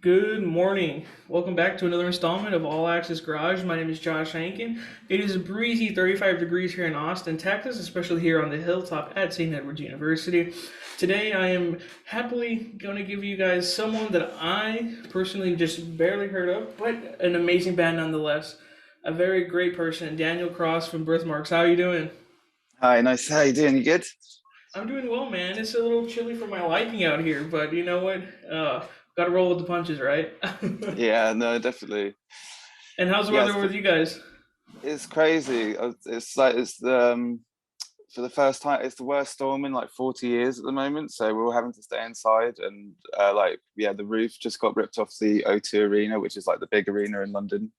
Good morning. Welcome back to another installment of All Access Garage. My name is Josh Hankin. It is a breezy 35 degrees here in Austin, Texas, especially here on the hilltop at St. Edward's University. Today I am happily going to give you guys someone that I personally just barely heard of, but an amazing band nonetheless. A very great person, Daniel Cross from Birthmarks. How are you doing? Hi, nice. How you doing? You good? I'm doing well, man. It's a little chilly for my liking out here, but you know what? Got to roll with the punches, right? Yeah, no, definitely. And how's the Yes, weather with you guys? it's crazy. It's like for the first time, it's the worst storm in like 40 years at the moment. So we're all having to stay inside, and the roof just got ripped off the O2 Arena, which is like the big arena in London.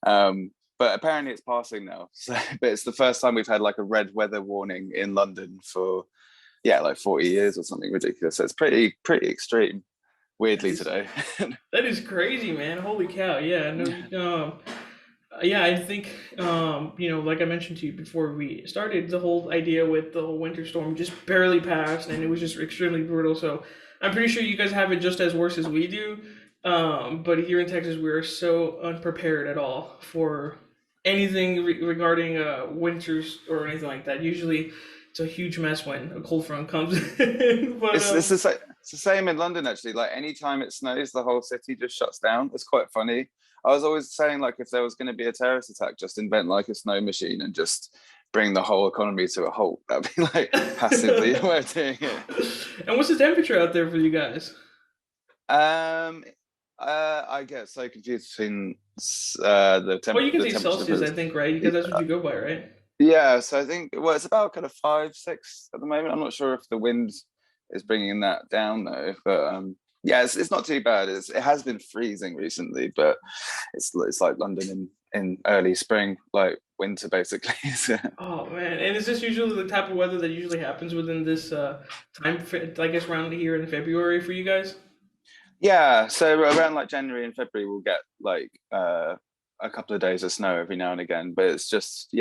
But apparently it's passing now. So, but it's the first time we've had like a red weather warning in London for like 40 years or something ridiculous. So it's pretty extreme. That Weirdly is today. that is crazy, man. Holy cow! Yeah, no, yeah, I think like I mentioned to you before we started, the whole idea with the whole winter storm just barely passed, and it was just extremely brutal. So I'm pretty sure you guys have it just as worse as we do. But here in Texas, we're so unprepared at all for anything regarding winters or anything like that. Usually, it's a huge mess when a cold front comes in. But It's the same in London actually. Like anytime it snows, the whole city just shuts down. It's quite funny. I was always saying like if there was going to be a terrorist attack, just invent like a snow machine and just bring the whole economy to a halt. That'd be like passively way of doing it. And what's the temperature out there for you guys? Um, I get so confused between Well, you can the say temperature Celsius, I difference. think, right? Because that's what you go by, right? Yeah, so I think it's about kind of 5, 6 at the moment. I'm not sure if the wind is bringing that down though, but yeah, it's not too bad. It has been freezing recently, but it's like London in early spring, like winter basically. So, Oh man, and is this usually the type of weather that usually happens within this time? I guess around here in February for you guys. yeah, so around like January and February, we'll get like a couple of days of snow every now and again, but it's just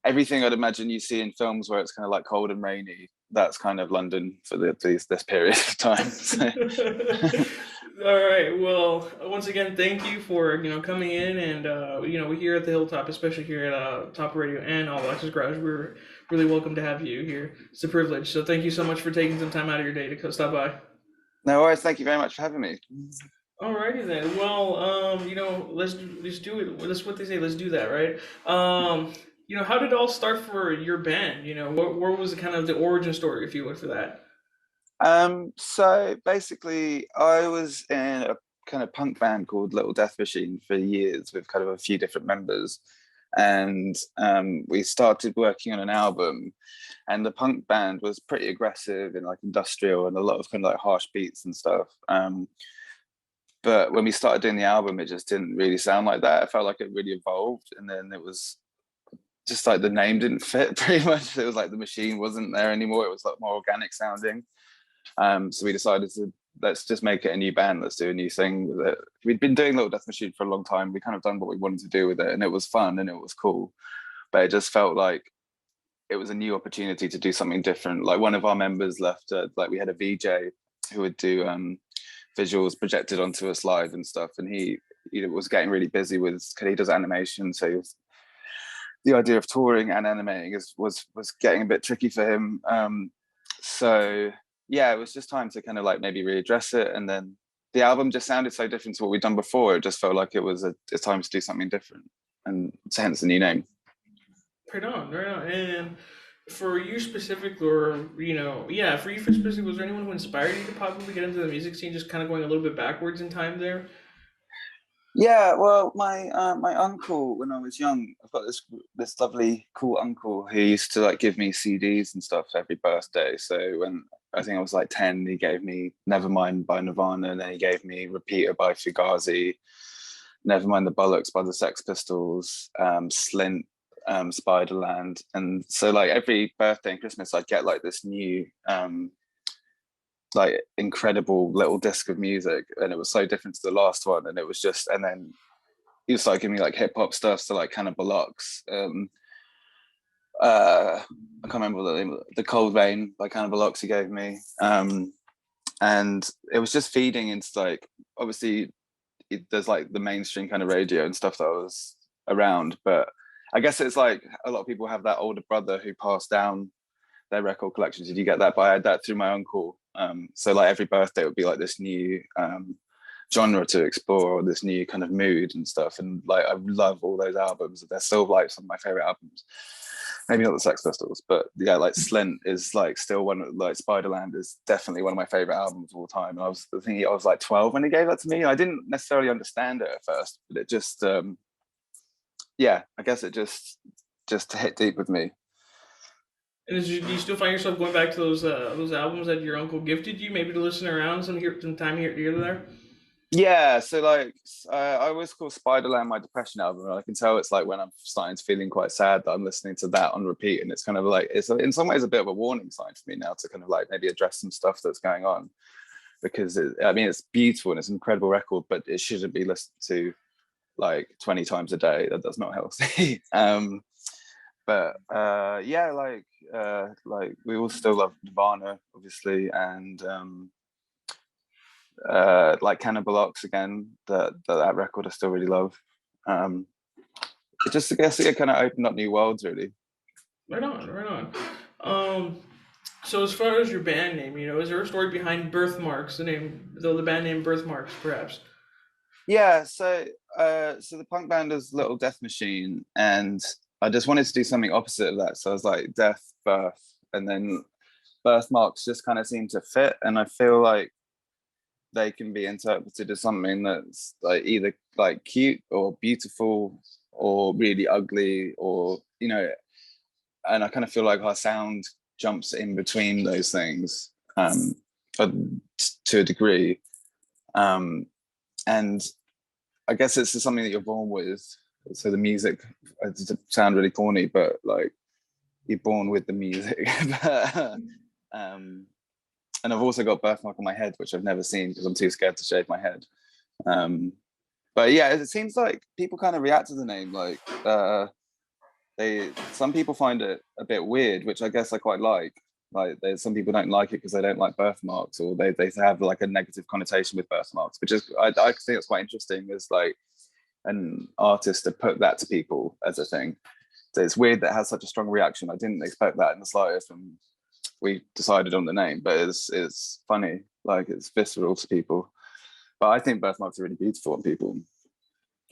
everything I'd imagine you see in films where it's kind of like cold and rainy. That's kind of London for this period of time. So. All right. Well, once again, thank you for coming in, and we here at the Hilltop, especially here at Top Radio and All Access Garage, we're really welcome to have you here. It's a privilege. So thank you so much for taking some time out of your day to stop by. No worries. Thank you very much for having me. Alrighty then. Well, let's do it. That's what they say. Let's do that, right? How did it all start for your band? What was the kind of the origin story, if you would, for that? So basically, I was in a kind of punk band called Little Death Machine for years with kind of a few different members. And we started working on an album, and the punk band was pretty aggressive and like industrial and a lot of kind of like harsh beats and stuff. But when we started doing the album, it just didn't really sound like that. It felt like it really evolved. And then it was just like the name didn't fit pretty much. It was like the machine wasn't there anymore. It was like more organic sounding. So we decided to let's just make it a new band. Let's do a new thing with it. We'd been doing Little Death Machine for a long time. We kind of done what we wanted to do with it, and it was fun and it was cool. But it just felt like it was a new opportunity to do something different. Like one of our members left. Like we had a VJ who would do visuals projected onto us live and stuff, and he was getting really busy with because he does animation, so the idea of touring and animating was getting a bit tricky for him. So yeah, it was just time to kind of like maybe readdress it. And then the album just sounded so different to what we'd done before. It just felt like it was a time to do something different. And hence the new name. Right on, right on. And for you specific, or yeah, for you specific, was there anyone who inspired you to probably get into the music scene? Just kind of going a little bit backwards in time there. Yeah, well, my uncle when I was young, I've got this lovely cool uncle who used to like give me CDs and stuff every birthday. So when I think I was like 10, he gave me Nevermind by Nirvana, and then he gave me Repeater by Fugazi, Nevermind the Bollocks by the Sex Pistols, Slint, Spiderland. And so like every birthday and Christmas I'd get like this new like incredible little disc of music, and it was so different to the last one. And it was just, and then he started giving me like hip hop stuff, so like Cannibal Locks, I can't remember the name, the Cold Vein by Cannibal Locks he gave me, and it was just feeding into like obviously there's like the mainstream kind of radio and stuff that I was around, but I guess it's like a lot of people have that older brother who passed down their record collections. Did you get that? But I had that through my uncle. So like every birthday would be like this new genre to explore, or this new kind of mood and stuff. And like I love all those albums. They're still like some of my favorite albums. Maybe not the Sex Pistols, but yeah, like Slint is like still one of, like Spiderland is definitely one of my favorite albums of all time. And I think I was like 12 when he gave that to me. I didn't necessarily understand it at first, but it just yeah, I guess it just hit deep with me. And do you still find yourself going back to those albums that your uncle gifted you, maybe to listen around some time here to there? Yeah, so like I always call Spiderland my depression album, and I can tell it's like when I'm starting to feeling quite sad that I'm listening to that on repeat, and it's kind of like it's in some ways a bit of a warning sign for me now to kind of like maybe address some stuff that's going on, because I mean it's beautiful and it's an incredible record, but it shouldn't be listened to like 20 times a day. That's not healthy. But yeah, like we all still love Nirvana, obviously, and like Cannibal Ox again. That record I still really love. It just, I guess, it kind of opened up new worlds, really. Right on, right on. Um, so as far as your band name, is there a story behind Birthmarks, the name, though the band name Birthmarks, perhaps? Yeah, so the punk band is Little Death Machine, and I just wanted to do something opposite of that. So I was like death, birth, and then birthmarks just kind of seem to fit. And I feel like they can be interpreted as something that's like either like cute or beautiful or really ugly, or and I kind of feel like our sound jumps in between those things uh, to a degree. And I guess it's just something that you're born with. So the music, it sound really corny, but like you're born with the music. But, and I've also got birthmark on my head, which I've never seen because I'm too scared to shave my head. Um, but yeah, it seems like people kind of react to the name. Like some people find it a bit weird, which I guess I quite like. Like there's some people don't like it because they don't like birthmarks, or they have like a negative connotation with birthmarks, which is I think it's quite interesting as like an artist to put that to people as a thing. So it's weird that it has such a strong reaction. I didn't expect that in the slightest when we decided on the name, but it's funny, like it's visceral to people. But I think birthmarks are really beautiful on people.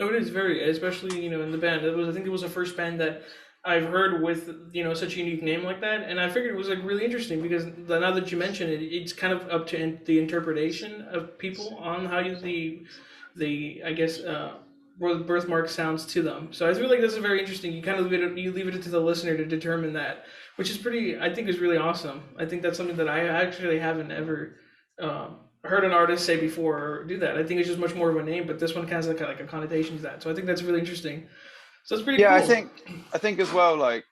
Oh, it is very, especially in the band. I think it was the first band that I've heard with such a unique name like that, and I figured it was like really interesting because now that you mention it, it's kind of up to the interpretation of people on how the I guess where the birthmark sounds to them. So I feel like this is very interesting. You kind of leave it to the listener to determine that, which is pretty. I think is really awesome. I think that's something that I actually haven't ever. Heard an artist say before or do that. I think it's just much more of a name, but this one has like a connotation to that. So I think that's really interesting. So that's pretty Yeah, cool. I think as well, like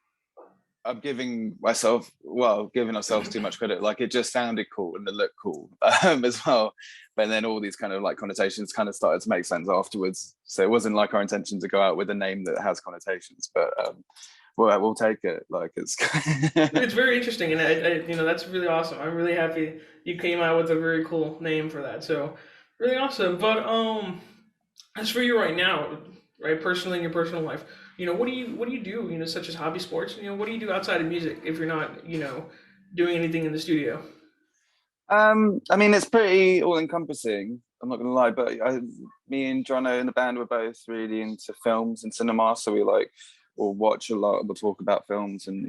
I'm giving ourselves too much credit. Like it just sounded cool and it looked cool as well. But then all these kind of like connotations kind of started to make sense afterwards. So it wasn't like our intention to go out with a name that has connotations, but we'll take it. Like it's It's very interesting, and that's really awesome. I'm really happy you came out with a very cool name for that. So really awesome. But as for you right now, right, personally in your personal life, what do you do? Such as hobby sports. What do you do outside of music if you're not doing anything in the studio? I mean, it's pretty all encompassing. I'm not gonna lie, but me and Jono in the band were both really into films and cinema, so we'll watch a lot. We'll talk about films, and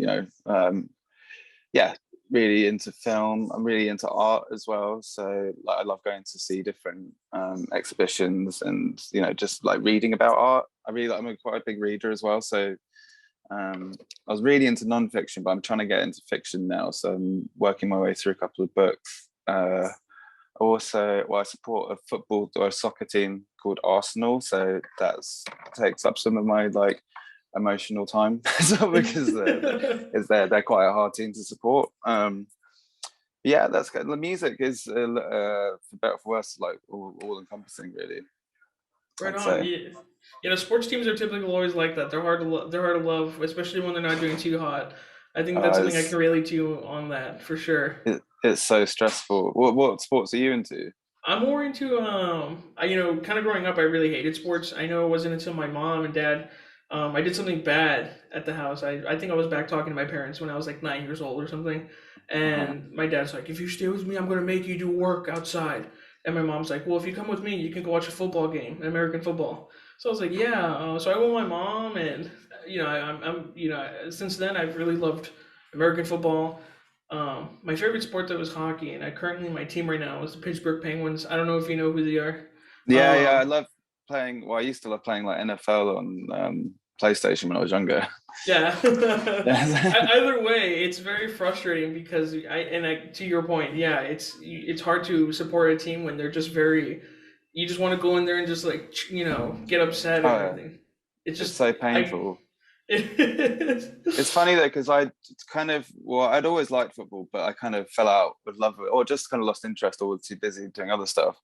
yeah, really into film. I'm really into art as well, so like I love going to see different exhibitions, and just like reading about art. I'm quite a big reader as well, so I was really into nonfiction, but I'm trying to get into fiction now. So I'm working my way through a couple of books. Also, I support a football or a soccer team called Arsenal, so that's takes up some of my like emotional time, so because they're quite a hard team to support. Yeah, that's good. The music is for better or for worse, like all encompassing, really. Right I'd on. say. Yeah. Sports teams are typically always like that. They're hard to love, especially when they're not doing too hot. I think that's something I can It's relate to on that for sure. it's so stressful. What sports are you into? I'm more into you know, kind of growing up, I really hated sports. I know it wasn't until my mom and dad, I did something bad at the house. I think I was back talking to my parents when I was like 9 years old or something, Uh-huh. and my dad's like, "If you stay with me, I'm gonna make you do work outside." And my mom's like, "Well, if you come with me, you can go watch a football game, American football." So I was like, "Yeah." So I went with my mom, and you know, you know, since then I've really loved American football. My favorite sport though is hockey, and I currently my team right now is the Pittsburgh Penguins. I don't know if you know who they are. Yeah, yeah, I Um, love playing. Well, I used to love playing like NFL on PlayStation when I was younger. yeah. Yeah. Either way, it's very frustrating because to your point, yeah, it's hard to support a team when they're just very. You just want to go in there and just like you know get upset and Oh, yeah. everything. It's It's just so I. painful. It's funny though because I kind of well, I'd always liked football, but I kind of fell out with love of it, or just kind of lost interest, or was too busy doing other stuff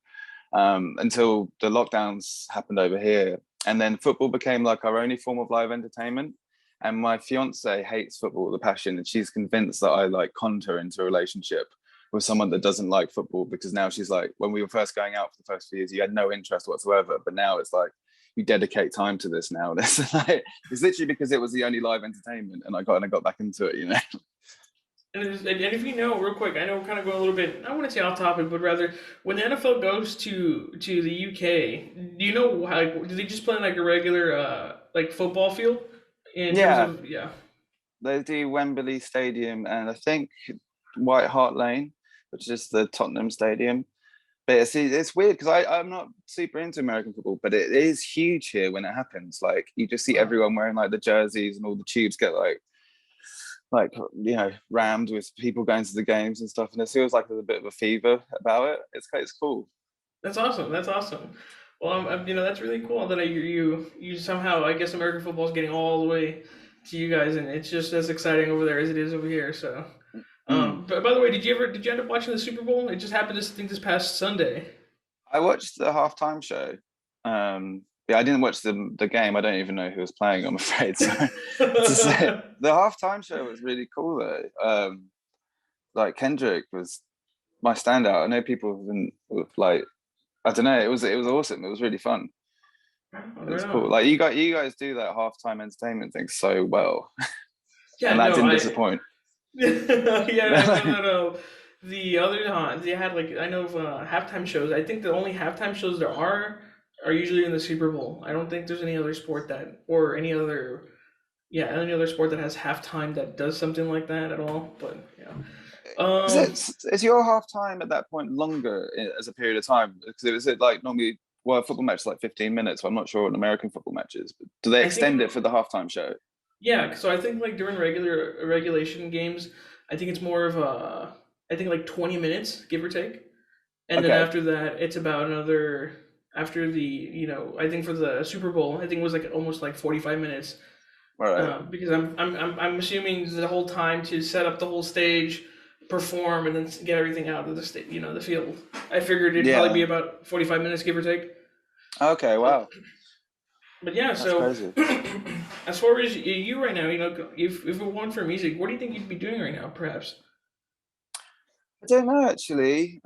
until the lockdowns happened over here, and then football became like our only form of live entertainment. And my fiance hates football with a passion, and she's convinced that I like conned her into a relationship with someone that doesn't like football because now she's like, when we were first going out for the first few years, you had no interest whatsoever, but now it's like you dedicate time to this now. It's like it's literally because it was the only live entertainment, and I got back into it. You know. And if you know, real quick, I know we're kind of going a little bit. I wouldn't say off topic, but rather when the NFL goes to the UK, do you know how? Like, do they just play on like a regular like football field? In terms Yeah, of yeah, they do Wembley Stadium, and I think White Hart Lane, which is the Tottenham Stadium. But it's weird because I'm not super into American football, but it is huge here when it happens. Like you just see wow, everyone wearing like the jerseys, and all the tubes get like rammed with people going to the games and stuff, and it feels like there's a bit of a fever about it. It's cool. that's awesome. That's awesome. Well, you know, that's really cool that you somehow I guess American football is getting all the way to you guys, and it's just as exciting over there as it is over here. So, Mm. but by the way, did you end up watching the Super Bowl? It just happened this I think this past Sunday. I watched the halftime show. Yeah, I didn't watch the game. I don't even know who was playing. I'm afraid. So to say the halftime show was really cool though. Like Kendrick was my standout. I know people have been like I don't know. It was awesome. It was really fun. It was Right cool. on. Like you guys do that halftime entertainment thing so well, Yeah, and that no, didn't I disappoint. yeah, I know that the other they had like I know of halftime shows. I think the only halftime shows there are usually in the Super Bowl. I don't think there's any other sport that or any other yeah, any other sport that has halftime that does something like that at all. But yeah. Is is your halftime at that point longer as a period of time? Because it was it like normally well a football match is like 15 minutes. So I'm not sure what an American football match is, but do they I think extend it for the halftime show? yeah, so I think like during regulation games, I think it's more of a I think like 20 minutes give or take. And then Okay, after that, it's about another after the you know I think for the Super Bowl I think it was like almost like 45 minutes all right. because I'm assuming the whole time to set up the whole stage, perform, and then get everything out of the you know the field. I figured it'd probably be Yeah. about 45 minutes give or take. Okay. Uh, Wow. but yeah, That's so crazy. as far as you right now, you know, if it weren't for music, what do you think you'd be doing right now? Perhaps. I don't know actually.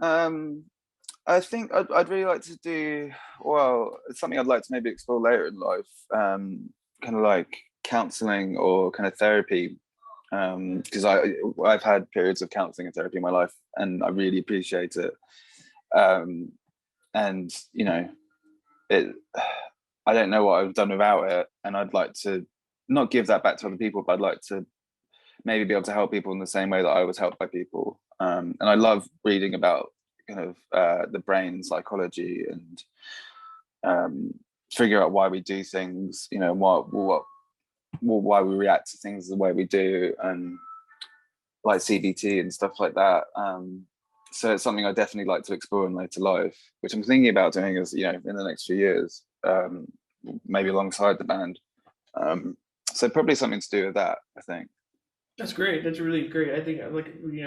I think I'd really like to do well. It's something I'd like to maybe explore later in life. Kind of like counseling or kind of therapy. Because I've had periods of counseling and therapy in my life, and I really appreciate it. Um, and it. I don't know what I've done without it, and I'd like to not give that back to other people, but I'd like to maybe be able to help people in the same way that I was helped by people. And I love reading about kind of the brain and psychology and um, figure out why we do things, why we react to things the way we do, and like CBT and stuff like that. So it's something I definitely like to explore in later life, which I'm thinking about doing as in the next few years, maybe alongside the band. Um, so probably something to do with that, I think. That's great. That's really great. I think like you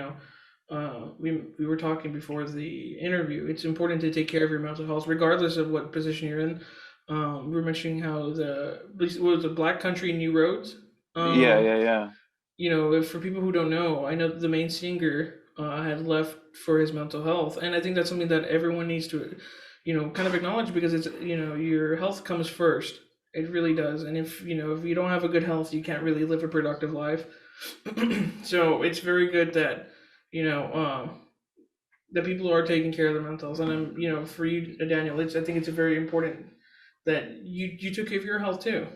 know, we were talking before the interview. It's important to take care of your mental health, regardless of what position you're in. We were mentioning how was the Black Country New Roads. Yeah, Um, yeah, yeah. you know, if, for people who don't know, I know the main singer. had left for his mental health. And I think that's something that everyone needs to, kind of acknowledge, because it's, your health comes first. It really does. And if you don't have a good health, you can't really live a productive life. So it's very good that, you know, that people are taking care of their mental health. And for you, Daniel, I think it's very important that you took care of your health too.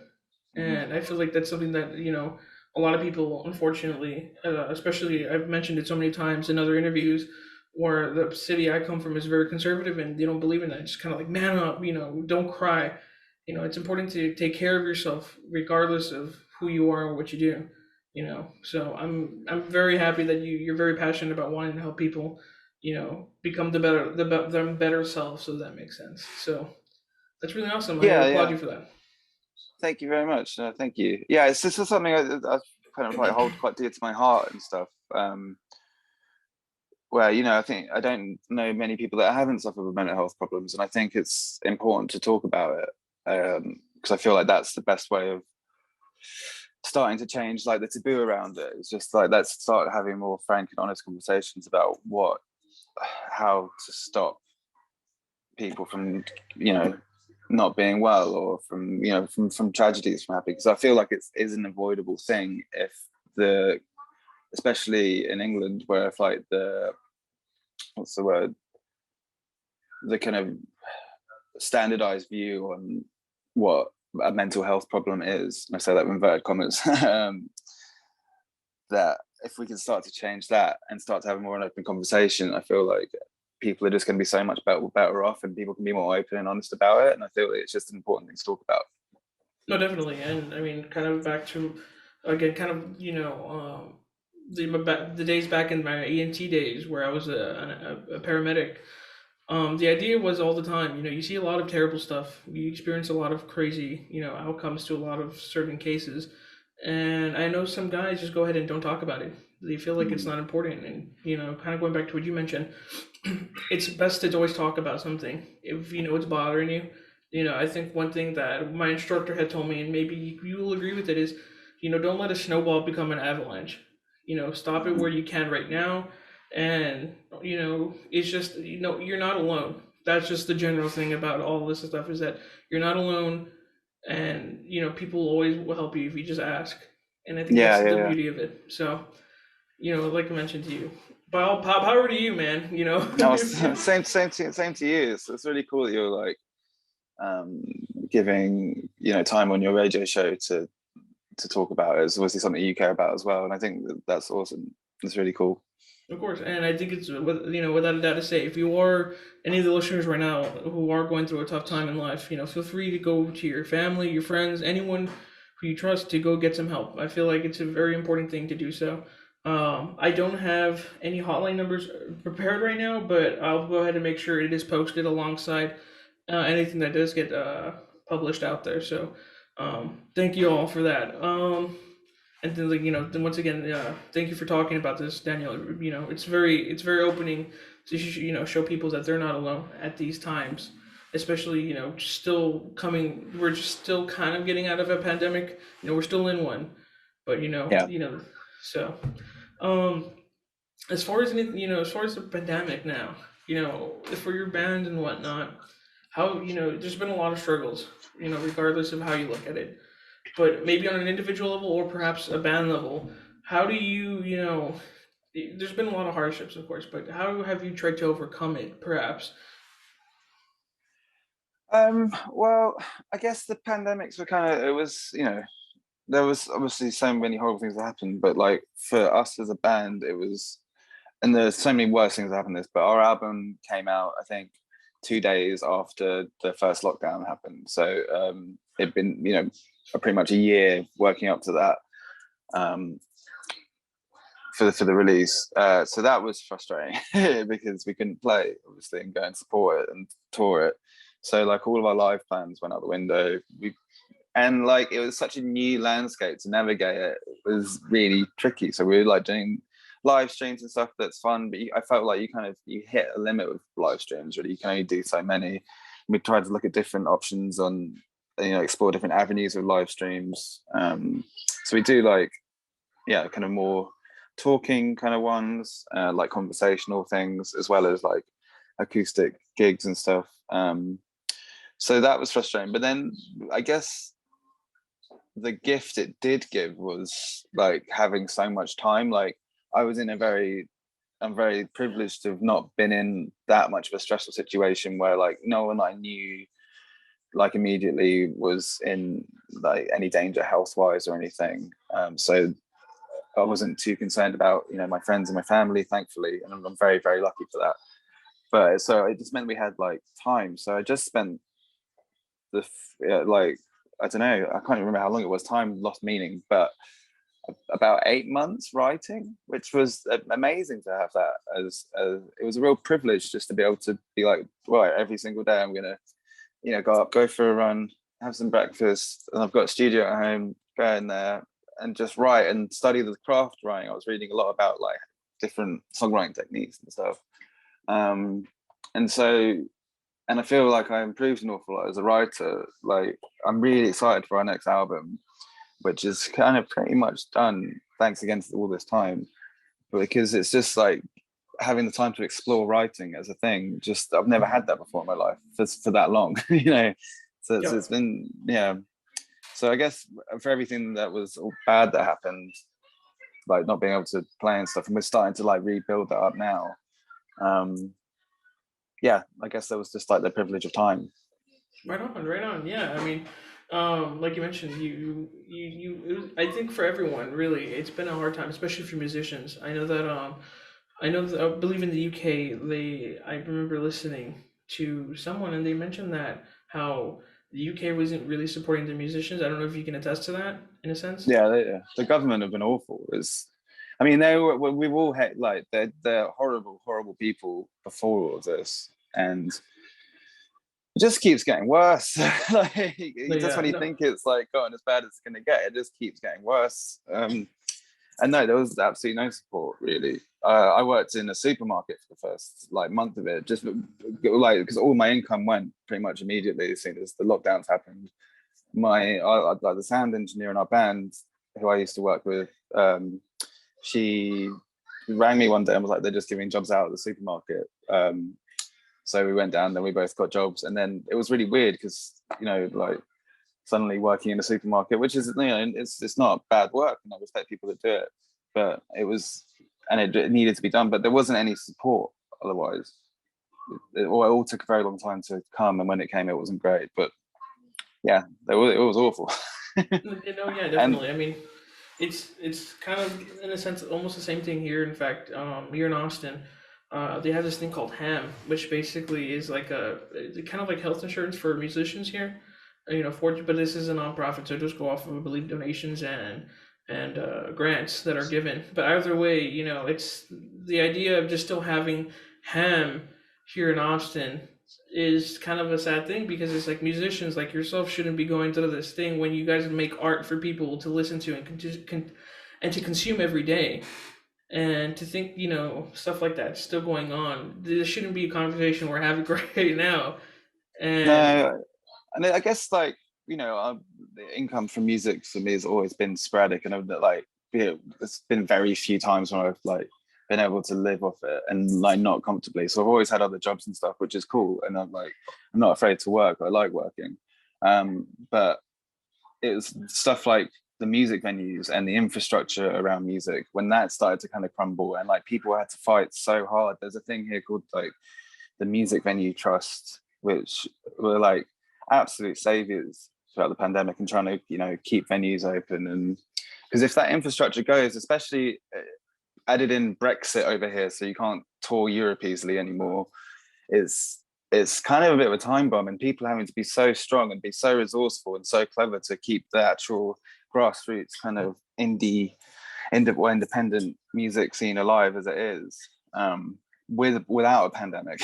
Mhm. And I feel like that's something that a lot of people, unfortunately, especially I've mentioned it so many times in other interviews, where the city I come from is very conservative and they don't believe in that. Just kind of like, man up, don't cry. It's important to take care of yourself regardless of who you are and what you do. So I'm very happy that you're very passionate about wanting to help people, become the better self. So that makes sense. So that's really awesome. I Yeah, applaud yeah. you for that. Thank you very much. Thank you. Yeah, it's this is something I kind of like hold quite dear to my heart and stuff. Where I think I don't know many people that haven't suffered with mental health problems, and I think it's important to talk about it, because I feel like that's the best way of starting to change like the taboo around it. It's just like, let's start having more frank and honest conversations about how to stop people from not being well, or from from tragedies from happening, because I feel like it is an avoidable thing if the especially in England, where if like the what's the word, the kind of standardized view on what a mental health problem is, and I say that with inverted commas, that if we can start to change that and start to have a more open conversation, I feel like people are just going to be so much better off, and people can be more open and honest about it. And I feel like it's just an important thing to talk about. No, definitely, and I mean, kind of back to, again, kind of the days back in my ENT days where I was a paramedic. The idea was all the time, you see a lot of terrible stuff. You experience a lot of crazy, outcomes to a lot of certain cases, and I know some guys just go ahead and don't talk about it. They feel like it's Mm. not important, and kind of going back to what you mentioned, it's best to always talk about something if it's bothering you. I think one thing that my instructor had told me, and maybe you will agree with it, is don't let a snowball become an avalanche. Stop it where Mm. you can right now, and it's just you're not alone. That's just the general thing about all this stuff, is that you're not alone, and people always will help you if you just ask. And I think Yeah, that's yeah, the yeah. beauty of it. So like I mentioned to you, pop power to you, man. No, If same to you. It's really cool that you're like um, giving time on your radio show to talk about it. It's obviously something you care about as well, and I think that's awesome. It's really cool. Of course, and I think it's without a doubt to say, if you are any of the listeners right now who are going through a tough time in life, feel free to go to your family, your friends, anyone who you trust to go get some help. I feel like it's a very important thing to do so. I don't have any hotline numbers prepared right now, but I'll go ahead and make sure it is posted alongside anything that does get published out there. So thank you all for that. And then like then once again, thank you for talking about this, Daniel. It's very opening to show people that they're not alone at these times, especially still coming. We're just still kind of getting out of a pandemic. We're still in one, but Yeah. so um as far as as far as the pandemic now, for your band and whatnot, how there's been a lot of struggles, regardless of how you look at it, but maybe on an individual level or perhaps a band level, how do there's been a lot of hardships, of course, but how have you tried to overcome it, perhaps? Well, I guess the pandemics were kind of, it was, there was obviously so many horrible things that happened, but like for us as a band, it was, and there's so many worse things that happened this, but our album came out, I think, 2 days after the first lockdown happened. So it'd been, pretty much a year working up to that. Um, for the release. So that was frustrating because we couldn't play, obviously, and go and support it and tour it. So like all of our live plans went out the window. And like it was such a new landscape to navigate it. It was really tricky. So we were like doing live streams and stuff. That's fun, but I felt like you hit a limit with live streams. Really, you can only do so many. We tried to look at different options on, explore different avenues of live streams. So we do like, yeah, kind of more talking kind of ones, like conversational things, as well as like acoustic gigs and stuff. So that was frustrating. But then I guess the gift it did give was like having so much time. Like I was in a very I'm very privileged to have not been in that much of a stressful situation where like no one I knew like immediately was in like any danger health wise or anything. So I wasn't too concerned about, you know, my friends and my family, thankfully, and I'm very, very lucky for that. But so it just meant we had like time. So I just spent like, I don't know, I can't remember how long it was. Time lost meaning, but about 8 months writing, which was amazing to have that as it was a real privilege just to be able to be like, right, every single day I'm gonna, you know, go up, go for a run, have some breakfast, and I've got a studio at home, go in there and just write and study the craft writing. I was reading a lot about like different songwriting techniques and stuff. And so, and I feel like I improved an awful lot as a writer. Like I'm really excited for our next album, which is kind of pretty much done thanks again to all this time, because it's just like having the time to explore writing as a thing. Just I've never had that before in my life for that long, you know. So it's been, yeah. So I guess for everything that was all bad that happened, like not being able to play and stuff, and we're starting to like rebuild that up now. Yeah, I guess that was just like the privilege of time. Right on, right on. Yeah, I mean, like you mentioned, I think for everyone, really, it's been a hard time, especially for musicians. I believe in the UK, I remember listening to someone and they mentioned that how the UK wasn't really supporting the musicians. I don't know if you can attest to that in a sense. Yeah, the government have been awful. I mean, we've all had like they're horrible, horrible people before all of this, and it just keeps getting worse. Like No, just yeah, when you no, think it's like going as bad as it's going to get, it just keeps getting worse. And no, there was absolutely no support really. I worked in a supermarket for the first like month of it, just like because all my income went pretty much immediately as soon as the lockdowns happened. Like the sound engineer in our band, who I used to work with, she rang me one day and was like, "They're just giving jobs out at the supermarket." So we went down, then we both got jobs, and then it was really weird because, you know, like suddenly working in a supermarket, which is, you know, it's not bad work, and I respect people that do it, but it was, and it needed to be done, but there wasn't any support otherwise. It all took a very long time to come, and when it came, it wasn't great. But yeah, it was awful. yeah, And definitely. I mean, it's kind of in a sense almost the same thing here. In fact, here in Austin, they have this thing called HAM, which basically is like it's kind of like health insurance for musicians here. But this is a nonprofit, so just go off of I believe donations and grants that are given. But either way, it's the idea of just still having HAM here in Austin is kind of a sad thing because it's like musicians like yourself shouldn't be going through this thing when you guys make art for people to listen to and to consume every day. And to think, stuff like that still going on. This shouldn't be a conversation we're having right now. And no, and I guess like, you know, the income from music for me has always been sporadic, and I've like, it's been very few times when I've like been able to live off it and like not comfortably. So I've always had other jobs and stuff, which is cool, and I'm not afraid to work. I like working, but it was stuff like the music venues and the infrastructure around music when that started to kind of crumble, and like people had to fight so hard. There's a thing here called like the Music Venue Trust, which were like absolute saviors throughout the pandemic and trying to, you know, keep venues open. And because if that infrastructure goes, especially added in Brexit over here, so you can't tour Europe easily anymore, it's kind of a bit of a time bomb, and people having to be so strong and be so resourceful and so clever to keep the actual grassroots kind of independent music scene alive as it is, without a pandemic.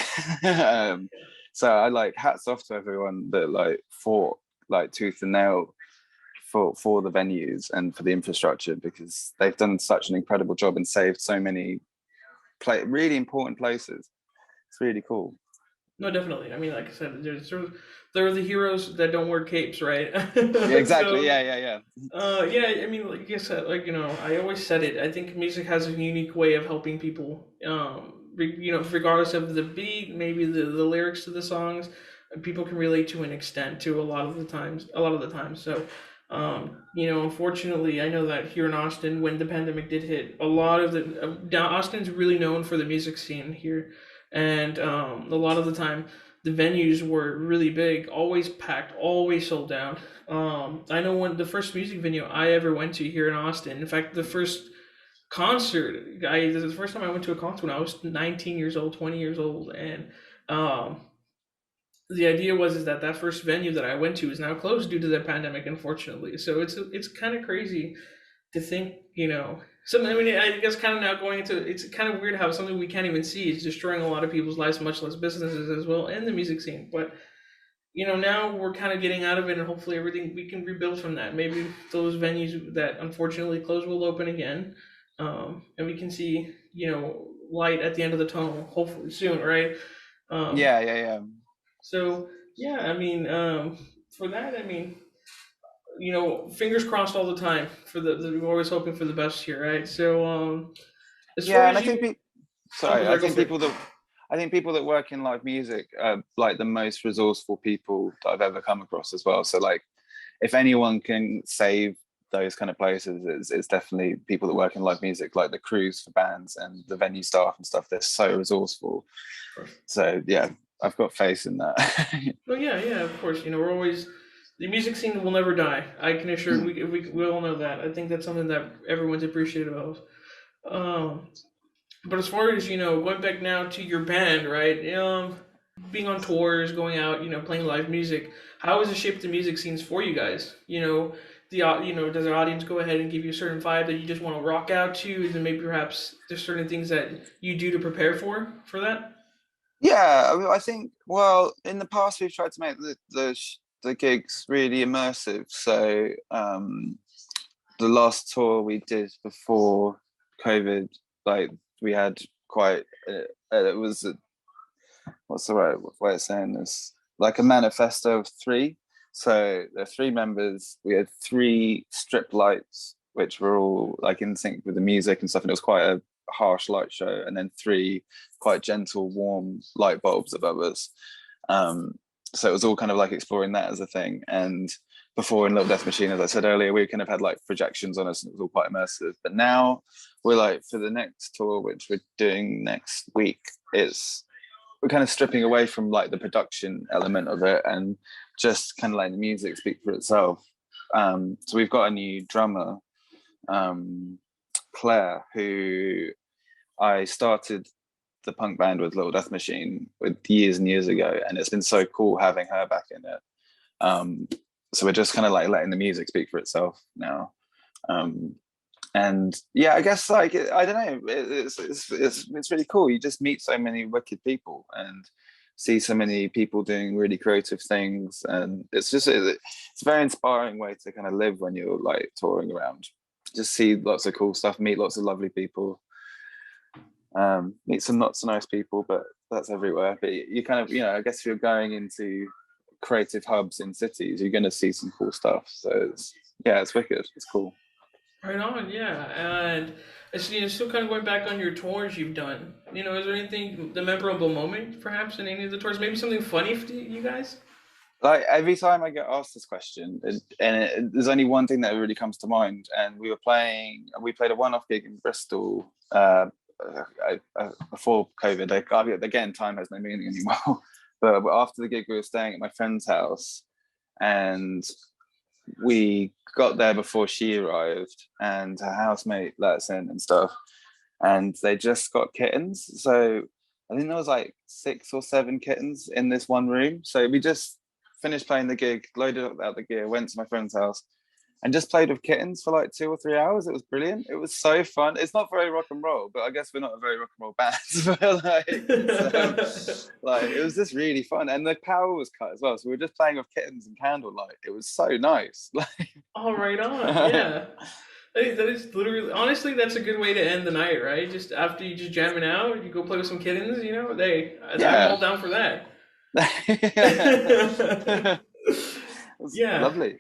So I like hats off to everyone that like fought like tooth and nail for the venues and for the infrastructure, because they've done such an incredible job and saved so many really important places. It's really cool. No, definitely. I mean, like I said, there are the heroes that don't wear capes, right? Yeah, exactly. So, Yeah, yeah, yeah. yeah. I mean, like I said, like I always said it. I think music has a unique way of helping people. Regardless of the beat, maybe the lyrics to the songs, people can relate to an extent to a lot of the times. A lot of the times, so. Unfortunately, I know that here in Austin, when the pandemic did hit, a lot of the Austin's really known for the music scene here, and a lot of the time the venues were really big, always packed, always sold out. I know when the first music venue I ever went to here in Austin, in fact, the first concert, this is the first time I went to a concert when I was 19 years old, 20 years old, and um, the idea was is that that first venue that I went to is now closed due to the pandemic, unfortunately. So it's kind of crazy to think, something. I mean, I guess kind of now going into it's kind of weird how something we can't even see is destroying a lot of people's lives, much less businesses as well, and the music scene. But now we're kind of getting out of it, and hopefully everything we can rebuild from that. Maybe those venues that unfortunately closed will open again, and we can see light at the end of the tunnel, hopefully soon, right? Um, Yeah, yeah, yeah. so yeah, I mean, for that, I mean, fingers crossed all the time for we're always hoping for the best here, right? So, as far Yeah, and as I think you, sorry, sorry, go for it. I think people that work in live music are like the most resourceful people that I've ever come across as well. So like, if anyone can save those kind of places, it's definitely people that work in live music, like the crews for bands and the venue staff and stuff. They're so resourceful. So yeah, I've got faith in that. Well, yeah, yeah, of course. We're always the music scene will never die. I can assure we all know that. I think that's something that everyone's appreciative of. Um, but as far as going back now to your band, right? Being on tours, going out, playing live music. How has it shaped the music scenes for you guys? Does the audience go ahead and give you a certain vibe that you just want to rock out to? And then maybe perhaps there's certain things that you do to prepare for that. Yeah, I mean, I think, well, in the past we've tried to make the gigs really immersive. So the last tour we did before COVID, like we had quite it was what's the right way of saying this? Like a manifesto of three. So there are three members. We had three strip lights, which were all like in sync with the music and stuff. And it was quite a harsh light show. And then three quite gentle, warm light bulbs above us. Um, so it was all kind of like exploring that as a thing. And before in Little Death Machine, as I said earlier, we kind of had like projections on us and it was all quite immersive. But now we're like, for the next tour, which we're doing next week, we're kind of stripping away from like the production element of it and just kind of letting the music speak for itself. So we've got a new drummer, Claire, who I started the punk band with Little Death Machine with years and years ago, and it's been so cool having her back in it. So we're just kind of like letting the music speak for itself now. And yeah, I guess like I don't know, it's really cool. You just meet so many wicked people and see so many people doing really creative things, and it's a very inspiring way to kind of live when you're like touring around. Just see lots of cool stuff, meet lots of lovely people, meet some not so nice people, but that's everywhere. But you kind of I guess if you're going into creative hubs in cities, you're going to see some cool stuff. So it's wicked. It's cool. Right on, yeah. And I see still kind of going back on your tours you've done. Is there anything, the memorable moment perhaps in any of the tours? Maybe something funny for you guys? Like every time I get asked this question, there's only one thing that really comes to mind. And we played a one-off gig in Bristol before COVID. Again, time has no meaning anymore. But after the gig, we were staying at my friend's house, and we got there before she arrived, and her housemate let us in and stuff. And they just got kittens. So I think there was like 6 or 7 kittens in this one room. So we just finished playing the gig, loaded up out the gear, went to my friend's house, and just played with kittens for like 2 or 3 hours. It was brilliant. It was so fun. It's not very rock and roll, but I guess we're not a very rock and roll band. But like it was just really fun, and the power was cut as well. So we were just playing with kittens and candlelight. It was so nice. Oh, right on, yeah. That is literally, honestly, that's a good way to end the night, right? Just after you just jamming out, you go play with some kittens, I'm all Yeah, down for that. That's Yeah. lovely.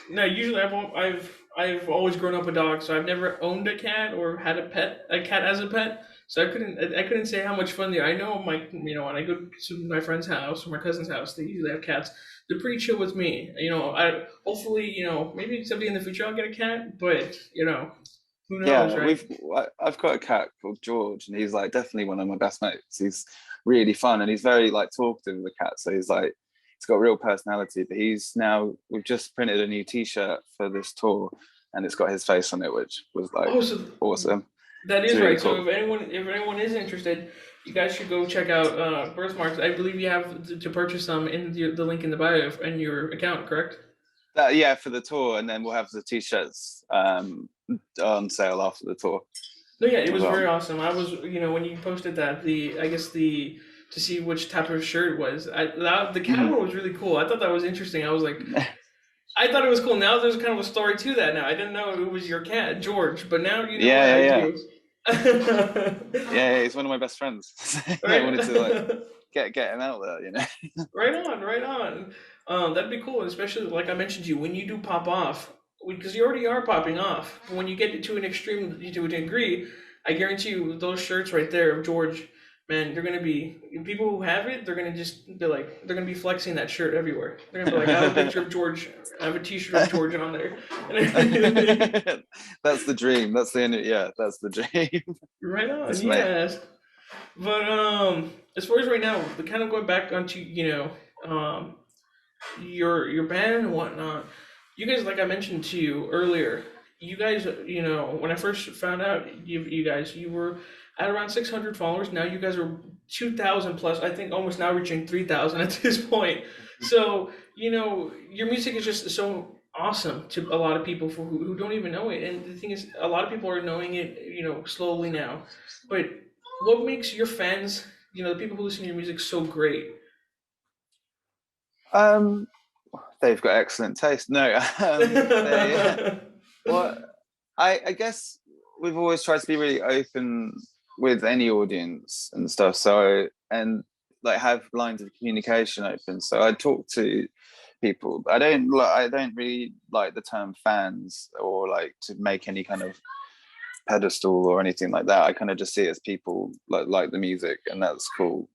No, usually I've always grown up with dogs, so I've never owned a cat or had a cat as a pet. So I couldn't say how much fun they are. I know when I go to my friend's house or my cousin's house, they usually have cats. They're pretty chill with me. I hopefully maybe someday in the future I'll get a cat, but who knows, Yeah, right? I've got a cat called George, and he's like definitely one of my best mates. He's really fun, and he's very like talkative with the cat. So he's got real personality. But we've just printed a new T-shirt for this tour, and it's got his face on it, which was like Oh, so awesome. that It's is really right. So cool. if anyone is interested, you guys should go check out Birthmarks. I believe you have to purchase them in the link in the bio in your account, correct? Yeah, for the tour, and then we'll have the T-shirts on sale after the tour No, yeah, it as was well. very awesome. I was, when you posted that, I guess to see which type of shirt it was. The cat Mhm. one was really cool. I thought that was interesting. I thought it was cool. Now there's kind of a story to that. Now I didn't know it was your cat, George, but now you know what Yeah, I yeah, do. yeah. He's one of my best friends. I wanted to like Right. get him out there. Right on, right on. That'd be cool, especially like I mentioned to you, when you do pop off, because you already are popping off. But when you get to an extreme, to a degree, I guarantee you, those shirts right there of George, man, they're gonna be people who have it. They're gonna just be like, they're gonna be flexing that shirt everywhere. They're gonna be like, I have a picture of George, I have a T-shirt of George on there. That's the dream. That's the end. Yeah, that's the dream. Right on, Just mate. yes. But as far as right now, the kind of going back onto your band and whatnot. You guys, like I mentioned to you earlier, you guys, when I first found out you guys, you were at around 600 followers. Now you guys are 2,000 plus. I think almost now reaching 3,000 at this point. So your music is just so awesome to a lot of people who don't even know it. And the thing is, a lot of people are knowing it, slowly now. But what makes your fans, the people who listen to your music, so great? Um, they've got excellent taste. No, they well, I guess we've always tried to be really open with any audience and stuff. So and like have lines of communication open. So I talk to people. I don't really like the term fans or like to make any kind of pedestal or anything like that. I kind of just see it as people like the music, and that's cool.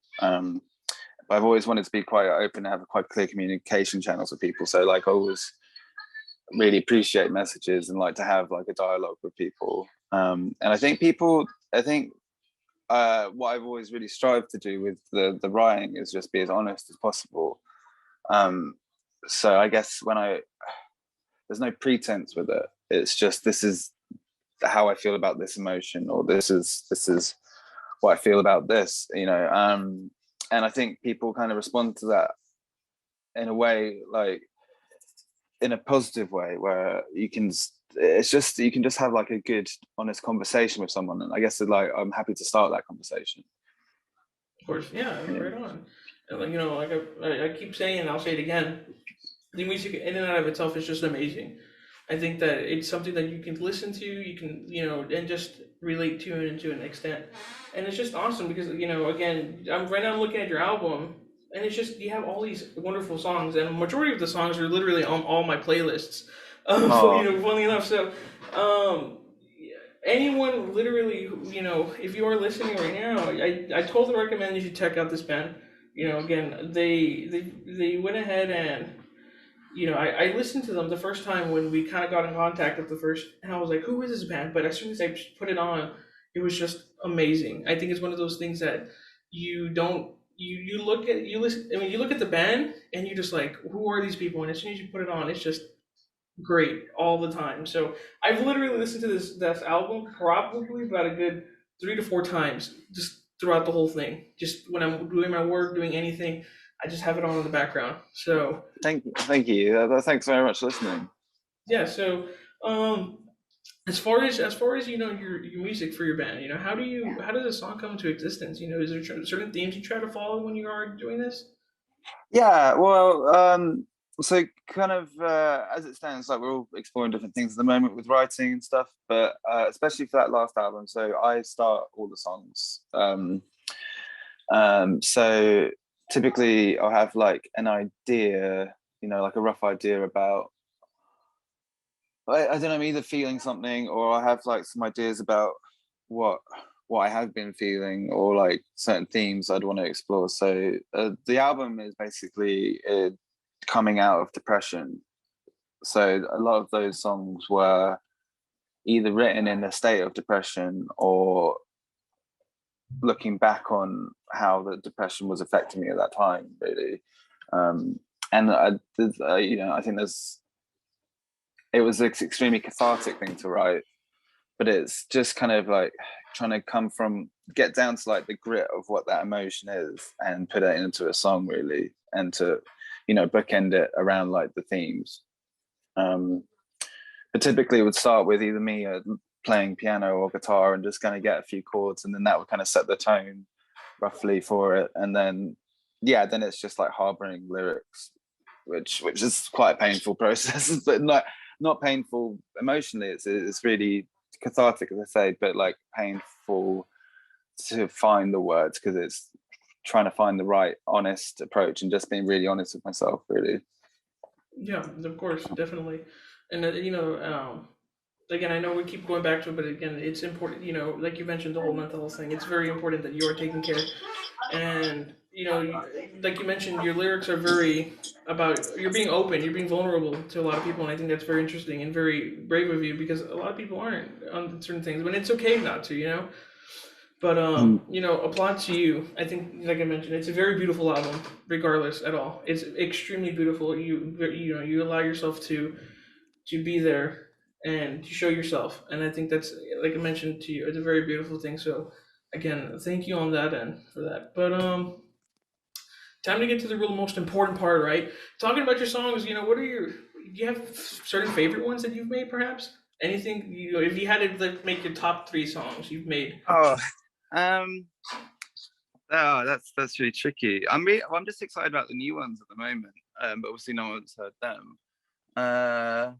But I've always wanted to be quite open and have quite clear communication channels with people. So like I always really appreciate messages and like to have like a dialogue with people. And I think what I've always really strived to do with the writing is just be as honest as possible. Um, so I guess there's no pretense with it. It's just this is how I feel about this emotion, or this is what I feel about this. And I think people kind of respond to that in a way, like in a positive way, where you can just have like a good, honest conversation with someone. And I guess like I'm happy to start that conversation. Of course, yeah, Yeah. right on. And like like I keep saying, and I'll say it again, the music in and out of itself is just amazing. I think that it's something that you can listen to, you can and just relate to it to an extent, and it's just awesome because again, I'm looking at your album, and it's just you have all these wonderful songs, and the majority of the songs are literally on all my playlists. Oh, Funny enough, so um, anyone literally, if you are listening right now, I totally recommend you should check out this band. Again, they went ahead and I listened to them the first time when we kind of got in contact at the first, and I was like, who is this band? But as soon as I put it on, it was just amazing. I think it's one of those things that you don't you look at you listen. I mean, you look at the band and you just like, who are these people? And as soon as you put it on, it's just great all the time. So I've literally listened to this album probably about a good 3 to 4 times just throughout the whole thing. Just when I'm doing my work, doing anything, I just have it on in the background. So thank you. Thanks very much for listening. yeah, so um, as far as your music for your band, how does a song come into existence? Is there certain themes you try to follow when you are doing this? Yeah, well, so kind of as it stands, like we're all exploring different things at the moment with writing and stuff, but especially for that last album, so I start all the songs. So typically I'll have like an idea, like a rough idea about, I don't know, I'm either feeling something, or I have like some ideas about what what I have been feeling, or like certain themes I'd want to explore. So the album is basically coming out of depression. So a lot of those songs were either written in a state of depression, or looking back on how the depression was affecting me at that time, really. Um, and I think it was an extremely cathartic thing to write, but it's just kind of like trying to get down to like the grit of what that emotion is and put it into a song, really, and to bookend it around like the themes. But typically it would start with either me playing piano or guitar and just kind of get a few chords, and then that would kind of set the tone roughly for it. And then then it's just like harboring lyrics, which is quite a painful process, but not painful emotionally. It's really cathartic, as I say, but like painful to find the words, because it's trying to find the right honest approach and just being really honest with myself, really. Yeah, of course, definitely. And again, I know we keep going back to it, but again, it's important. Like you mentioned, the whole mental health thing. It's very important that you are taking care. And like you mentioned, your lyrics are very about you're being open, you're being vulnerable to a lot of people, and I think that's very interesting and very brave of you because a lot of people aren't on certain things, but it's okay not to. But Mm. applaud to you. I think, like I mentioned, it's a very beautiful album, regardless at all. It's extremely beautiful. You allow yourself to be there and to show yourself, and I think that's, like I mentioned to you, it's a very beautiful thing. So, again, thank you on that end for that. But time to get to the real most important part, right? Talking about your songs. What are your? Do you have certain favorite ones that you've made, perhaps? Anything if you had to like, make your top three songs you've made. Oh, um, that's really tricky. I'm just excited about the new ones at the moment, but obviously no one's heard them. Uh,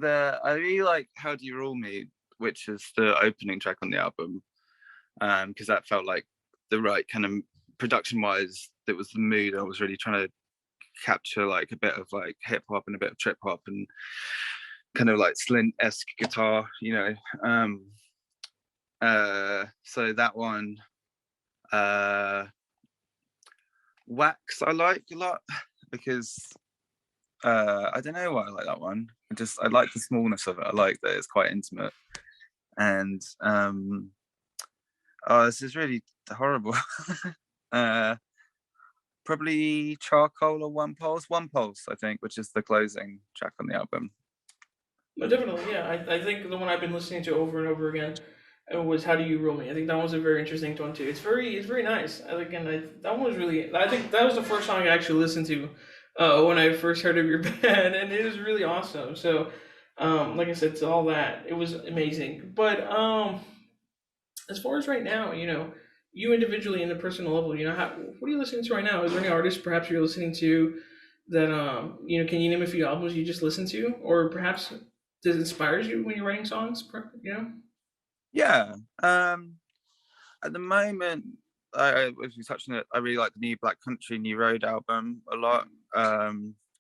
I really like "How Do You Rule Me," which is the opening track on the album, because that felt like the right kind of production wise. It was the mood I was really trying to capture, like a bit of like hip hop and a bit of trip hop and kind of like Slint-esque guitar, so that one. Wax I like a lot, because I don't know why I like that one. I like the smallness of it. I like that it's quite intimate. And oh, this is really horrible. uh Probably Charcoal or One Pulse, I think, which is the closing track on the album. No, definitely, yeah. I think the one I've been listening to over and over again was "How Do You Rule Me." I think that was a very interesting one too. It's very nice. Again, that one was really. I think that was the first song I actually listened to when I first heard of your band, and it was really awesome. So, like I said, to all that, it was amazing. But as far as right now, you individually in the personal level, what are you listening to right now? Is there any artists perhaps you're listening to that can you name a few albums you just listened to, or perhaps that inspires you when you're writing songs? Yeah. At the moment, as we touched on it, I really like the new Black Country New Road album a lot.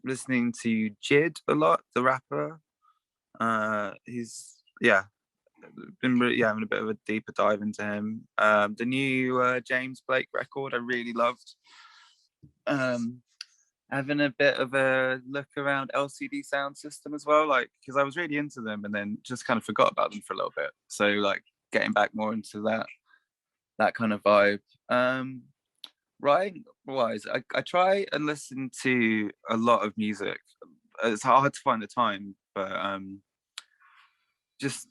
Listening to Jid a lot, the rapper. He's been really, having a bit of a deeper dive into him. The new James Blake record I really loved. Having a bit of a look around LCD Sound System as well, like, because I was really into them and then just kind of forgot about them for a little bit. So like getting back more into that kind of vibe. Writing wise, I try and listen to a lot of music. It's hard to find the time, but just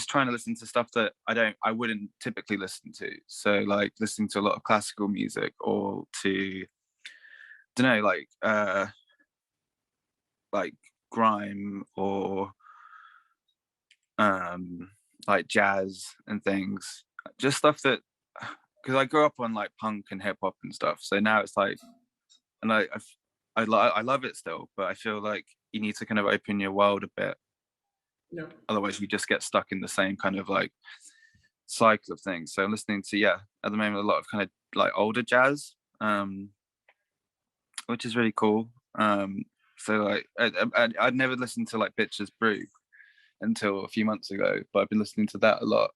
trying to listen to stuff that I wouldn't typically listen to. So like listening to a lot of classical music, or to, don't know, like grime, or like jazz and things, just stuff that, because I grew up on like punk and hip hop and stuff, so now it's like, and I love it still, but I feel like you need to kind of open your world a bit, No. otherwise you just get stuck in the same kind of like cycle of things. So I'm listening to, at the moment, a lot of kind of like older jazz, um, which is really cool. So like I'd never listened to like Bitches Brew until a few months ago, but I've been listening to that a lot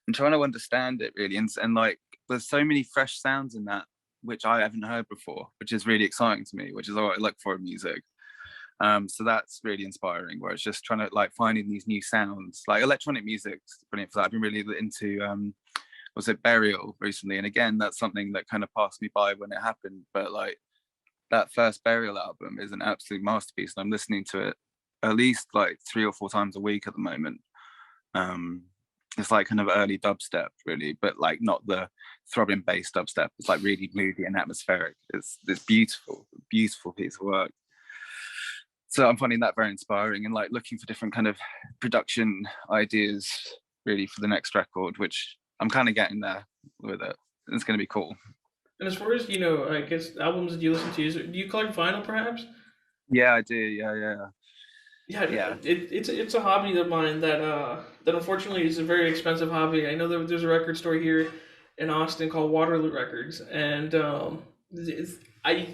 and trying to understand it really. And like there's so many fresh sounds in that which I haven't heard before, which is really exciting to me, which is what I look for in music. So that's really inspiring. Where it's just trying to like finding these new sounds, like electronic music's brilliant for that. I've been really into was it Burial recently, and again that's something that kind of passed me by when it happened. But like that first Burial album is an absolute masterpiece, and I'm listening to it at least like 3 or 4 times a week at the moment. Um, it's like kind of early dubstep, really, but like not the throbbing bass dubstep. It's like really moody and atmospheric. It's beautiful, beautiful piece of work. So I'm finding that very inspiring and like looking for different kind of production ideas really for the next record, which I'm kind of getting there with it. It's going to be cool. And as far as I guess albums that you listen to, do you collect vinyl perhaps? Yeah, I do. Yeah, yeah, Yeah, yeah. it's a hobby of mine that unfortunately is a very expensive hobby. I know that there's a record store here in Austin called Waterloo Records, and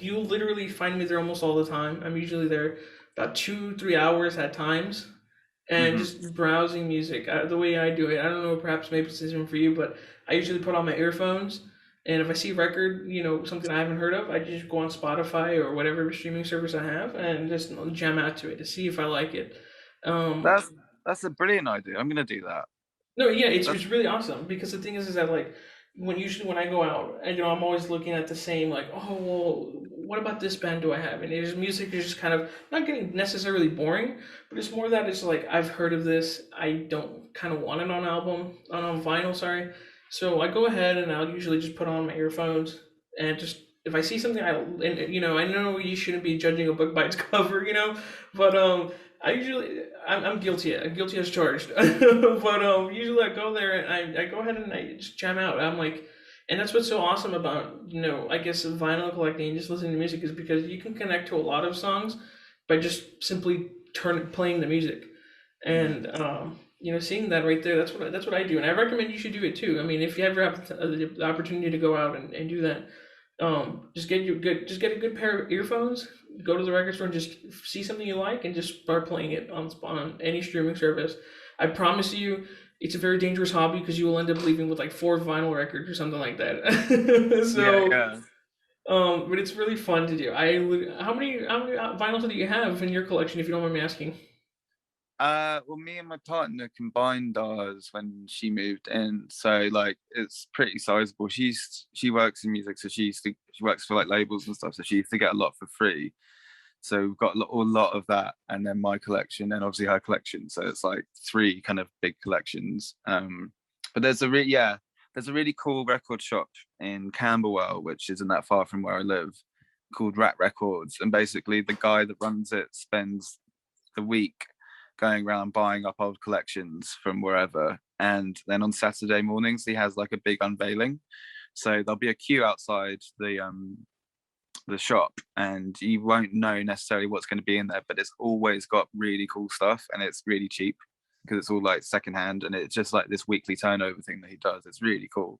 you literally find me there almost all the time. I'm usually there about 2 3 hours at times, and Mm-hmm. just browsing music. The way I do it, I don't know, perhaps maybe it's different for you, but I usually put on my earphones, and if I see a record, something I haven't heard of, I just go on Spotify or whatever streaming service I have and just jam out to it to see if I like it. Um, That's that's a brilliant idea. I'm going to do that. no, yeah, That's it's really awesome because the thing is that like when I go out, and I'm always looking at the same like, oh well, what about this band do I have? And his music is just kind of not getting necessarily boring, but it's more that it's like I've heard of this, I don't kind of want it on album on vinyl, sorry. So I go ahead and I'll usually just put on my earphones and just if I see something I know you shouldn't be judging a book by its cover, but I'm guilty. I'm guilty as charged. But usually I go there and I go ahead and I just jam out. I'm like, and that's what's so awesome about I guess vinyl collecting and just listening to music is because you can connect to a lot of songs by just simply playing the music, mhm. and seeing that right there. That's what I do, and I recommend you should do it too. I mean, if you ever have the opportunity to go out and do that, just get a good pair of earphones, go to the record store and just see something you like and just start playing it on any streaming service. I promise you it's a very dangerous hobby because you will end up leaving with like 4 vinyl records or something like that. Yeah, So yeah. but it's really fun to do. How many vinyls do you have in your collection if you don't mind me asking? Well, me and my partner combined ours when she moved in, so like it's pretty sizable. She works in music, so she works for like labels and stuff, so she used to get a lot for free. So we've got a lot of that, and then my collection, and obviously her collection. So it's like three kind of big collections. But there's a really cool record shop in Camberwell, which isn't that far from where I live, called Rat Records, and basically the guy that runs it spends the week going around buying up old collections from wherever. And then on Saturday mornings, he has like a big unveiling. So there'll be a queue outside the shop, and you won't know necessarily what's going to be in there, but it's always got really cool stuff, and it's really cheap because it's all like secondhand, and it's just like this weekly turnover thing that he does. It's really cool.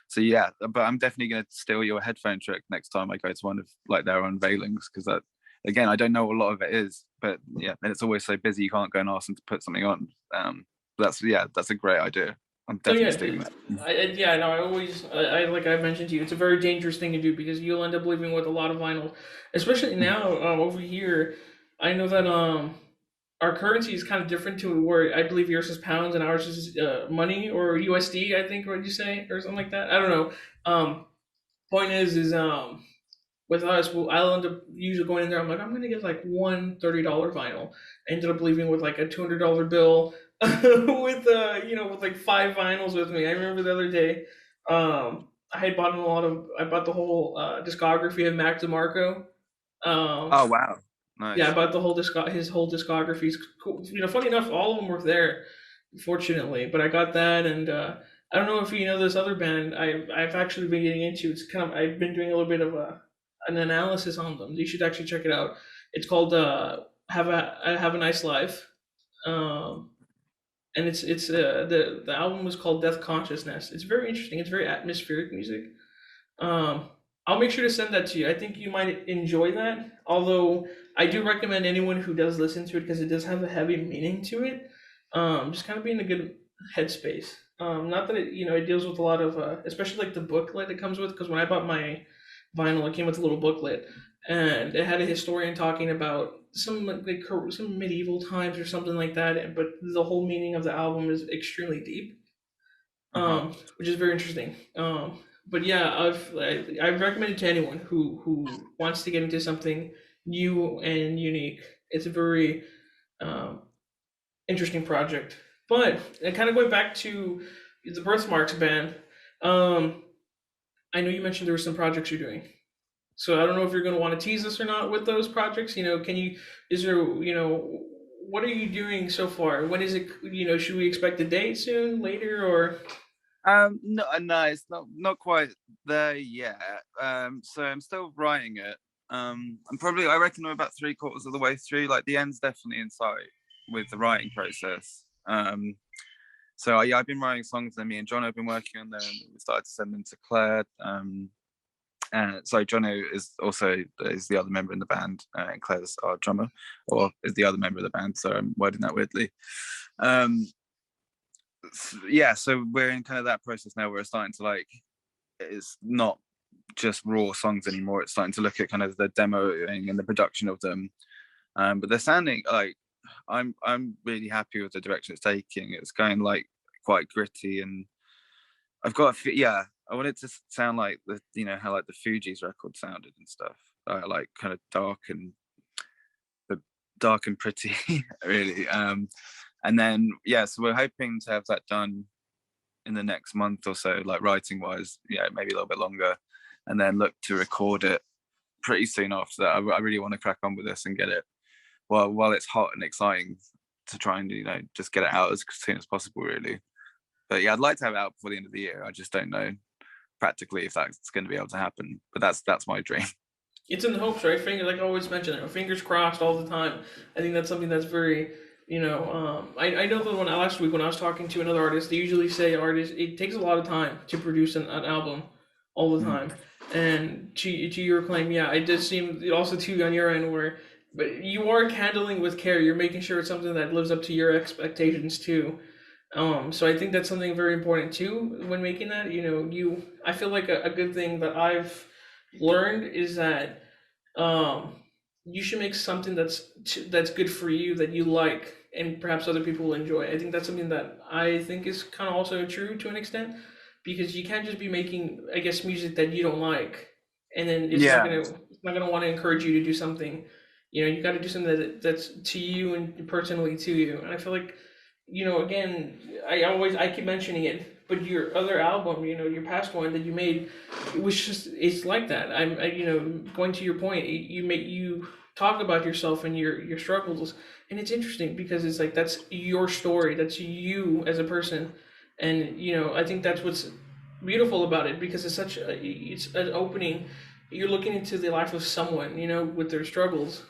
So yeah, but I'm definitely going to steal your headphone trick next time I go to one of like their unveilings, because that again I don't know what a lot of it is, but yeah, and it's always so busy you can't go and ask them to put something on. That's a great idea. I'm No, definitely yeah, stealing that. yeah, no, I always, like I mentioned to you, it's a very dangerous thing to do because you'll end up living with a lot of vinyl, especially now over here. I know that our currency is kind of different to where I believe yours is pounds and ours is money or USD. I think, what did you say, or something like that? I don't know. Point is with us, I'll end up usually going in there. I'm like, I'm gonna get like one $30 vinyl. I ended up leaving with like a $200 bill with with like 5 vinyls with me. I remember the other day, I had bought I bought the whole discography of Mac DeMarco. Um, Oh wow, yeah, I nice. bought his whole discography. It's cool. Funny enough, all of them were there, fortunately. But I got that, and I don't know if you know this other band. I've actually been getting into. It's kind of I've been doing a little bit of an analysis on them. You should actually check it out. It's called Have a Nice Life, um, and it's the album was called Death Consciousness. It's very interesting. It's very atmospheric music. Um, I'll make sure to send that to you. I think you might enjoy that. Although I do recommend anyone who does listen to it because it does have a heavy meaning to it. Just kind of be in a good headspace. Not that it, it deals with a lot of, especially like the booklet it comes with. Because when I bought my vinyl, it came with a little booklet, and it had a historian talking about some medieval times or something like that. But the whole meaning of the album is extremely deep, Uh-huh. which is very interesting. But yeah, I recommend it to anyone who wants to get into something new and unique. It's a very um, interesting project. But kind of going back to the Birthmarks band, um, I know you mentioned there were some projects you're doing. So I don't know if you're going to want to tease us or not with those projects. Can you? Is there? What are you doing so far? When is it? Should we expect a date soon, later, or? No, no, it's not quite there yet. So I'm still writing it. I reckon I'm about three-quarters of the way through. Like the end's definitely in sight with the writing process. So yeah, I've been writing songs, and me and John have been working on them. We started to send them to Claire. And so Jono is the other member in the band, and Claire's our drummer, or is the other member of the band. So I'm wording that weirdly. Um, yeah, so we're in kind of that process now where it's starting to like, it's not just raw songs anymore. It's starting to look at kind of the demoing and the production of them. But they're sounding like, I'm really happy with the direction it's taking. It's going like quite gritty, and I've got yeah, I want it to sound like how like the Fugees record sounded and stuff, like kind of dark and pretty, really. And then yeah, so we're hoping to have that done in the next month or so, like writing wise, yeah, maybe a little bit longer, and then look to record it pretty soon after that. I really want to crack on with this and get it while it's hot and exciting, to try and just get it out as soon as possible, really. But yeah, I'd like to have it out before the end of the year. I just don't know practically if that's going to be able to happen. But that's my dream. It's in the hopes, right? Finger, like I always mention, fingers crossed all the time. I think that's something that's very, I know that last week when I was talking to another artist, they usually say artists it takes a lot of time to produce an album, all the Mm. time. And to your claim, yeah, it does seem also too on your end where, but you are handling with care. You're making sure it's something that lives up to your expectations too. So I think that's something very important too when making that. I feel like a good thing that I've learned is that um, you should make something that's good for you that you like and perhaps other people will enjoy. I think that's something that I think is kind of also true to an extent because you can't just be making, I guess, music that you don't like, and then Yeah, it's not gonna want to encourage you to do something. You got to do something that's to you and personally to you. And I feel like, again, I keep mentioning it, but your other album, your past one that you made, it was just it's like that. Going to your point, you talk about yourself and your struggles, and it's interesting because it's like that's your story, that's you as a person, and I think that's what's beautiful about it because it's an opening. You're looking into the life of someone, with their struggles,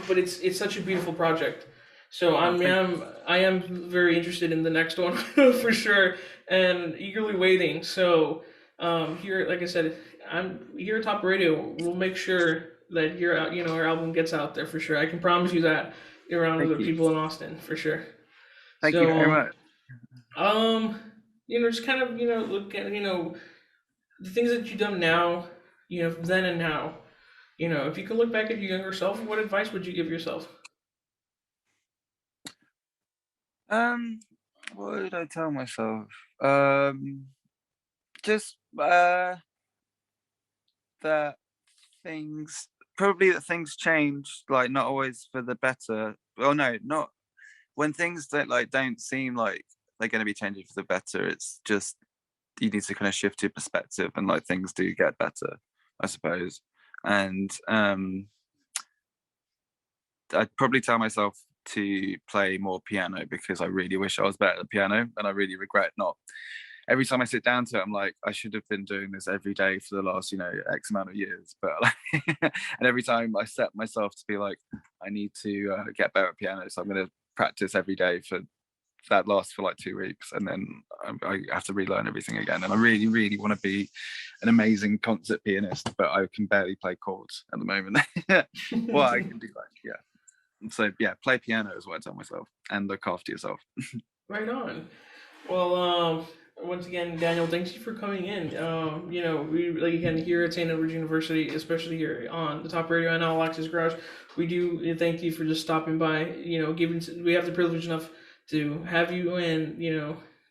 but it's such a beautiful project. So oh, thank you. I am very interested in the next one for sure, and eagerly waiting. So here, like I said, I'm here at Top Radio. We'll make sure that our album gets out there for sure. I can promise you that around Thank other you. people in Austin for sure. Thank you So very much. just kind of look at the things that you've done now, then and now. If you could look back at your younger self, what advice would you give yourself? Um, what did I tell myself? Just that that things change, like not always for the better. Oh no, not when things don't seem like they're going to be changing for the better. It's just you need to kind of shift your perspective, and like things do get better, I suppose. And I'd probably tell myself to play more piano because I really wish I was better at the piano, and I really regret not. Every time I sit down to it, I'm like, I should have been doing this every day for the last, X amount of years. But like, and every time I set myself to be like, I need to get better at piano, so I'm going to practice every day for that lasts for like 2 weeks, and then I have to relearn everything again. And I really, really want to be an amazing concert pianist, but I can barely play chords at the moment. Well, I can do like, yeah. So yeah, play piano is what I tell myself, and look after yourself. Right on. Well, once again, Daniel, thanks you for coming in. We like again here at St. Edward's University, especially here on the Top Radio and All Access Garage, we do thank you for just stopping by. Giving we have the privilege enough to have you and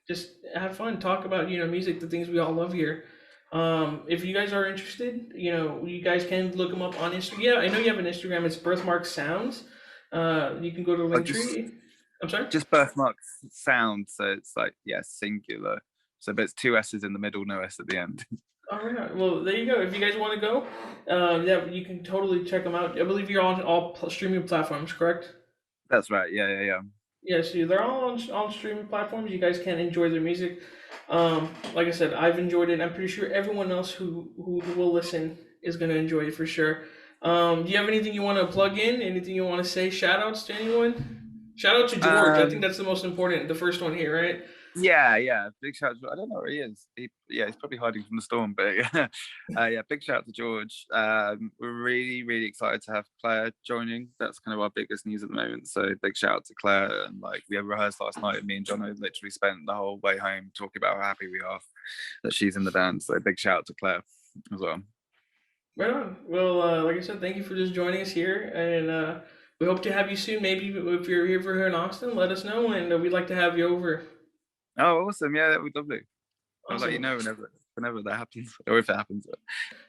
just have fun, talk about music, the things we all love here. If you guys are interested, you guys can look them up on Instagram. Yeah, I know you have an Instagram. It's Birthmarks Sounds. You can go to I just Linktree. I'm sorry. just birthmarks sound, so it's like, yeah, singular. So but it's two s's in the middle, no s at the end. All right. Well, there you go. If you guys want to go, yeah, you can totally check them out. I believe you're on all streaming platforms, correct? That's right. Yeah, yeah, yeah. Yeah, so they're all on streaming platforms. You guys can enjoy their music. Like I said, I've enjoyed it. I'm pretty sure everyone else who will listen is going to enjoy it for sure. Do you have anything you want to plug in? Anything you want to say? Shout outs to anyone? Shout out to George. I think Um, that's the most important, the first one here, right? yeah, yeah. Big shout. I don't know where he is. Yeah, he's probably hiding from the storm. But yeah, yeah. Big shout out to George. We're really, really excited to have Claire joining. That's kind of our biggest news at the moment. So big shout out to Claire. And like we rehearsed last night, and me and John had literally spent the whole way home talking about how happy we are that she's in the band. So big shout out to Claire as well. Right on. Well, like I said, thank you for just joining us here, and we hope to have you soon. Maybe if you're here in Austin, let us know, and we'd like to have you over. Oh, awesome! Yeah, that would be lovely. I'll let you Awesome. know whenever that happens, or if it happens.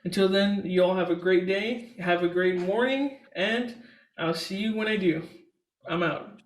Until then, you all have a great day, have a great morning, and I'll see you when I do. I'm out.